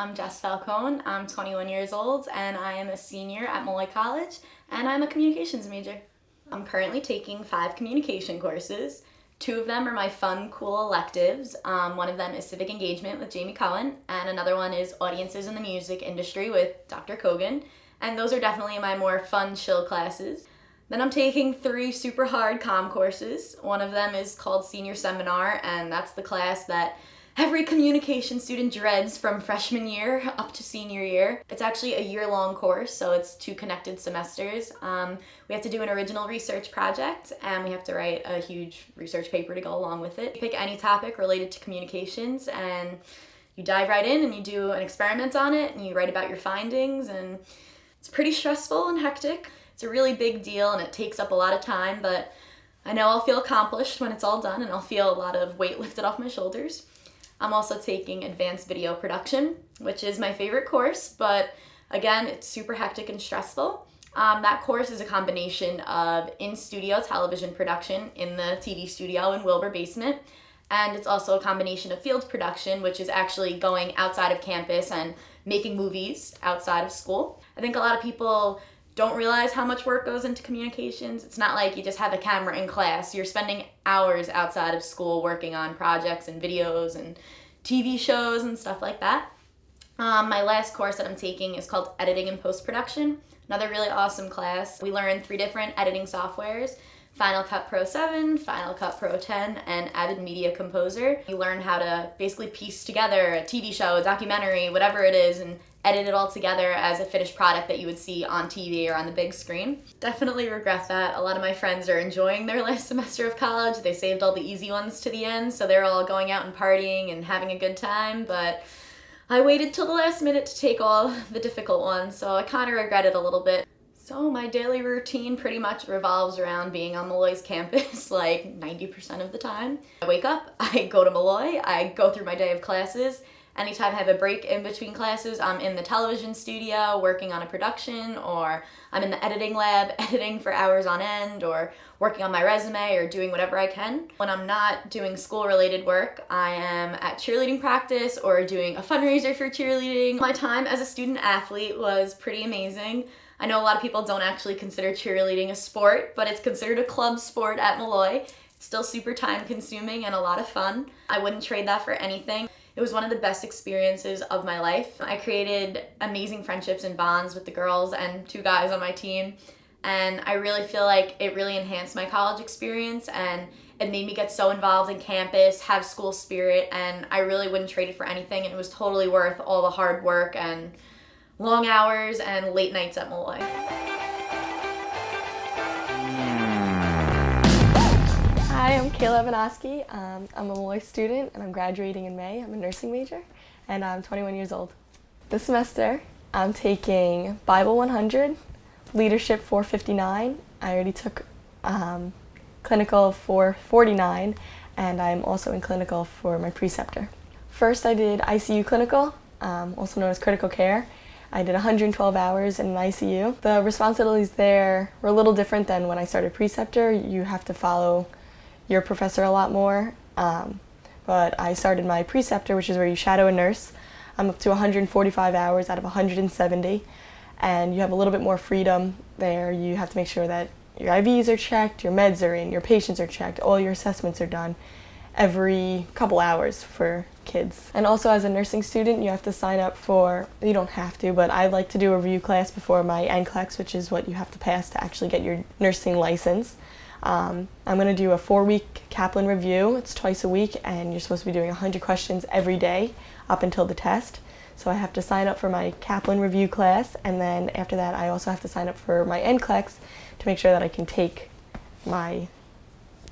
I'm Jess Falcone. I'm 21 years old and I am a senior at Molloy College and I'm a communications major. I'm currently taking 5 communication courses. 2 of them are my fun, cool electives. One of them is civic engagement with Jamie Cohen and another one is audiences in the music industry with Dr. Kogan. And those are definitely my more fun, chill classes. Then I'm taking 3 super hard comm courses. One of them is called Senior Seminar, and that's the class that every communication student dreads from freshman year up to senior year. It's actually a year-long course, so it's 2 connected semesters. We have to do an original research project, and we have to write a huge research paper to go along with it. You pick any topic related to communications, and you dive right in and you do an experiment on it, and you write about your findings, and it's pretty stressful and hectic. It's a really big deal, and it takes up a lot of time, but I know I'll feel accomplished when it's all done, and I'll feel a lot of weight lifted off my shoulders. I'm also taking advanced video production, which is my favorite course, but again, it's super hectic and stressful. That course is a combination of in-studio television production in the TV studio in Wilbur Basement, and it's also a combination of field production, which is actually going outside of campus and making movies outside of school. I think a lot of people don't realize how much work goes into communications. It's not like you just have a camera in class. You're spending hours outside of school working on projects and videos and TV shows and stuff like that. My last course that I'm taking is called Editing and Post-Production. Another really awesome class. We learn 3 different editing softwares: Final Cut Pro 7, Final Cut Pro 10, and Avid Media Composer. You learn how to basically piece together a TV show, a documentary, whatever it is, and edit it all together as a finished product that you would see on TV or on the big screen. Definitely regret that. A lot of my friends are enjoying their last semester of college. They saved all the easy ones to the end, so they're all going out and partying and having a good time, but I waited till the last minute to take all the difficult ones, so I kind of regret it a little bit. So my daily routine pretty much revolves around being on Molloy's campus like 90% of the time. I wake up, I go to Molloy, I go through my day of classes. Anytime I have a break in between classes, I'm in the television studio working on a production, or I'm in the editing lab editing for hours on end, or working on my resume, or doing whatever I can. When I'm not doing school-related work, I am at cheerleading practice or doing a fundraiser for cheerleading. My time as a student athlete was pretty amazing. I know a lot of people don't actually consider cheerleading a sport, but it's considered a club sport at Molloy. It's still super time-consuming and a lot of fun. I wouldn't trade that for anything. It was one of the best experiences of my life. I created amazing friendships and bonds with the girls and 2 guys on my team, and I really feel like it really enhanced my college experience, and it made me get so involved in campus, have school spirit, and I really wouldn't trade it for anything, and it was totally worth all the hard work and long hours and late nights at Molloy. Hi, I'm Kayla Vanoski. I'm a Molloy student and I'm graduating in May. I'm a nursing major and I'm 21 years old. This semester I'm taking Bible 100, Leadership 459. I already took Clinical 449 and I'm also in Clinical for my preceptor. First I did ICU Clinical, also known as Critical Care. I did 112 hours in an ICU. The responsibilities there were a little different than when I started preceptor. You have to follow your professor a lot more, but I started my preceptor, which is where you shadow a nurse. I'm up to 145 hours out of 170, and you have a little bit more freedom there. You have to make sure that your IVs are checked, your meds are in, your patients are checked, all your assessments are done every couple hours for kids. And also as a nursing student, you have to sign up for, you don't have to, but I like to do a review class before my NCLEX, which is what you have to pass to actually get your nursing license. I'm going to do a 4-week Kaplan review. It's twice a week and you're supposed to be doing 100 questions every day up until the test. So I have to sign up for my Kaplan review class, and then after that I also have to sign up for my NCLEX to make sure that I can take my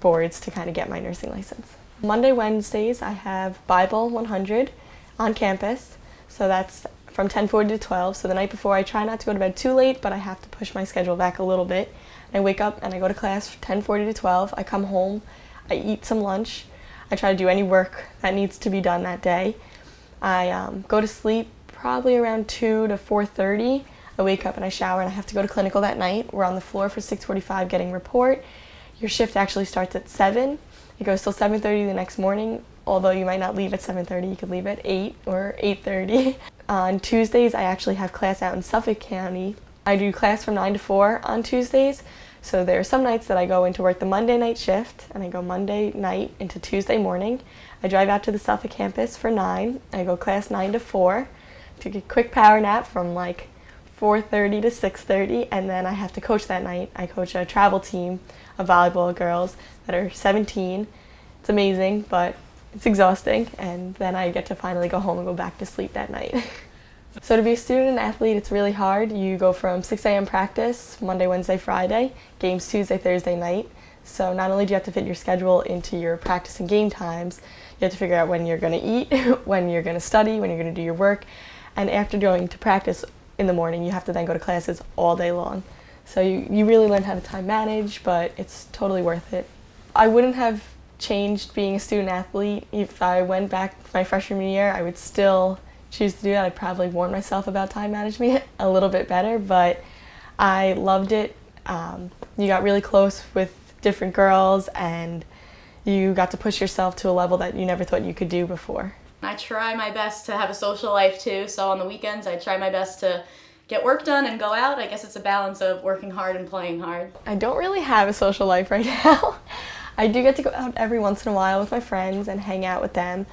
boards to kind of get my nursing license. Monday, Wednesdays I have Bible 100 on campus, so that's from 10:40 to 12. So the night before I try not to go to bed too late, but I have to push my schedule back a little bit. I wake up and I go to class from 10:40 to 12. I come home, I eat some lunch. I try to do any work that needs to be done that day. I go to sleep probably around 2 to 4:30. I wake up and I shower and I have to go to clinical that night. We're on the floor for 6:45 getting report. Your shift actually starts at 7. It goes till 7:30 the next morning. Although you might not leave at 7:30, you could leave at 8 or 8:30. On Tuesdays, I actually have class out in Suffolk County. I do class from 9 to 4 on Tuesdays. So there are some nights that I go into work the Monday night shift, and I go Monday night into Tuesday morning. I drive out to the Suffolk campus for 9. I go class 9 to 4, take a quick power nap from like 4:30 to 6:30, and then I have to coach that night. I coach a travel team of volleyball girls that are 17. It's amazing, but it's exhausting, and then I get to finally go home and go back to sleep that night. So to be a student athlete, it's really hard. You go from 6 a.m. practice, Monday, Wednesday, Friday, games Tuesday, Thursday night. So not only do you have to fit your schedule into your practice and game times, you have to figure out when you're going to eat, when you're going to study, when you're going to do your work. And after going to practice in the morning, you have to then go to classes all day long. So you really learn how to time manage, but it's totally worth it. I wouldn't have changed being a student athlete. If I went back my freshman year, I would still choose to do that. I'd probably warn myself about time management a little bit better, but I loved it. You got really close with different girls, and you got to push yourself to a level that you never thought you could do before. I try my best to have a social life too, so on the weekends I try my best to get work done and go out. I guess it's a balance of working hard and playing hard. I don't really have a social life right now. I do get to go out every once in a while with my friends and hang out with them,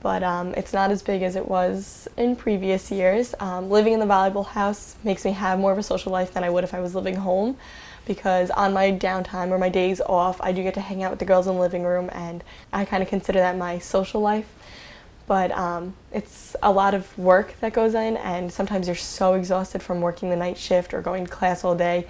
but it's not as big as it was in previous years. Living in the volleyball house makes me have more of a social life than I would if I was living home, because on my downtime or my days off, I do get to hang out with the girls in the living room, and I kind of consider that my social life. But it's a lot of work that goes in, and sometimes you're so exhausted from working the night shift or going to class all day.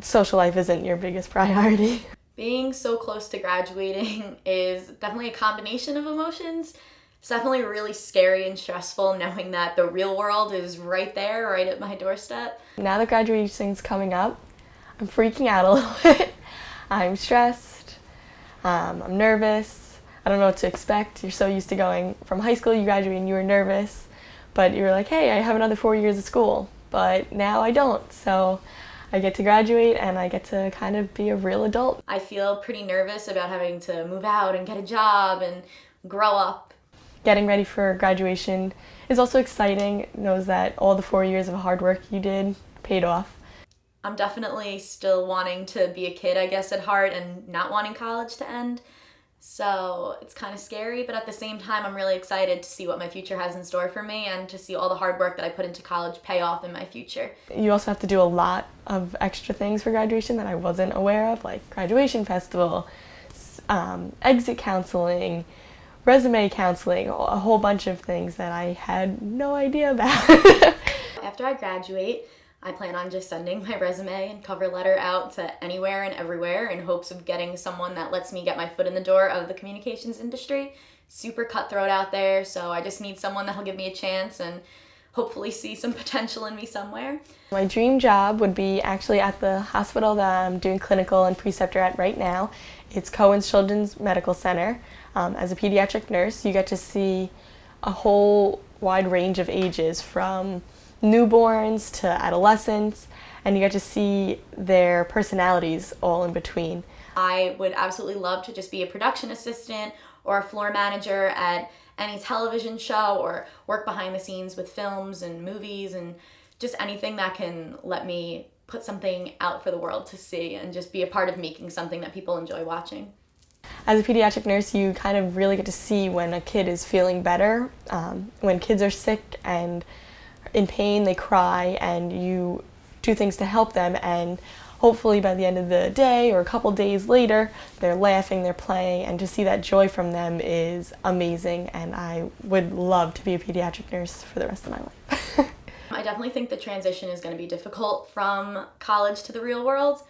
Social life isn't your biggest priority. Being so close to graduating is definitely a combination of emotions. It's definitely really scary and stressful knowing that the real world is right there, right at my doorstep. Now that graduation's coming up, I'm freaking out a little bit. I'm stressed, I'm nervous, I don't know what to expect. You're so used to going from high school, you graduate and you were nervous, but you're like, hey, I have another 4 years of school, but now I don't. So I get to graduate and I get to kind of be a real adult. I feel pretty nervous about having to move out and get a job and grow up. Getting ready for graduation is also exciting. It knows that all the 4 years of hard work you did paid off. I'm definitely still wanting to be a kid, I guess, at heart, and not wanting college to end. So it's kind of scary, but at the same time, I'm really excited to see what my future has in store for me and to see all the hard work that I put into college pay off in my future. You also have to do a lot of extra things for graduation that I wasn't aware of, like graduation festival, exit counseling, resume counseling, a whole bunch of things that I had no idea about. After I graduate, I plan on just sending my resume and cover letter out to anywhere and everywhere in hopes of getting someone that lets me get my foot in the door of the communications industry. Super cutthroat out there, so I just need someone that'll give me a chance and hopefully see some potential in me somewhere. My dream job would be actually at the hospital that I'm doing clinical and preceptor at right now. It's Cohen's Children's Medical Center. As a pediatric nurse, you get to see a whole wide range of ages, from newborns to adolescents, and you get to see their personalities all in between. I would absolutely love to just be a production assistant or a floor manager at any television show, or work behind the scenes with films and movies, and just anything that can let me put something out for the world to see and just be a part of making something that people enjoy watching. As a pediatric nurse, you kind of really get to see when a kid is feeling better. When kids are sick and in pain, they cry, and you do things to help them, and hopefully by the end of the day or a couple days later, they're laughing, they're playing, and to see that joy from them is amazing, and I would love to be a pediatric nurse for the rest of my life. I definitely think the transition is going to be difficult from college to the real world.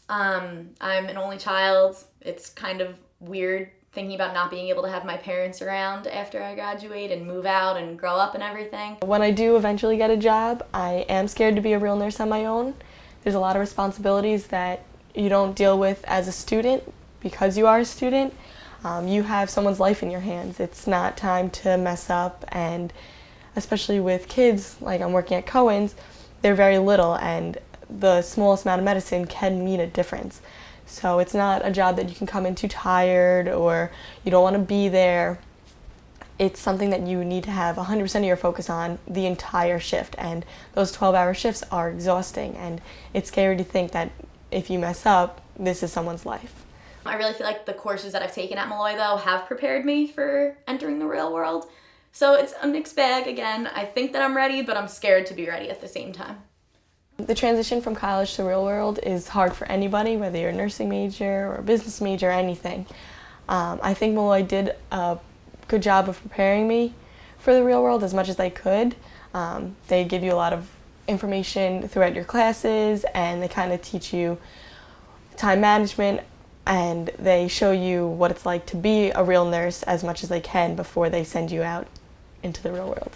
I'm an only child. It's kind of weird thinking about not being able to have my parents around after I graduate and move out and grow up and everything. When I do eventually get a job, I am scared to be a real nurse on my own. There's a lot of responsibilities that you don't deal with as a student because you are a student. You have someone's life in your hands. It's not time to mess up, and especially with kids, like I'm working at Cohen's, they're very little, and the smallest amount of medicine can mean a difference. So it's not a job that you can come in too tired or you don't want to be there. it's something that you need to have 100% of your focus on the entire shift, and those 12-hour shifts are exhausting, and it's scary to think that if you mess up, this is someone's life. I really feel like the courses that I've taken at Molloy, though, have prepared me for entering the real world. So it's a mixed bag again. I think that I'm ready, but I'm scared to be ready at the same time. The transition from college to real world is hard for anybody, whether you're a nursing major or a business major or anything. I think Molloy did a good job of preparing me for the real world as much as they could. They give you a lot of information throughout your classes, and they kind of teach you time management, and they show you what it's like to be a real nurse as much as they can before they send you out into the real world.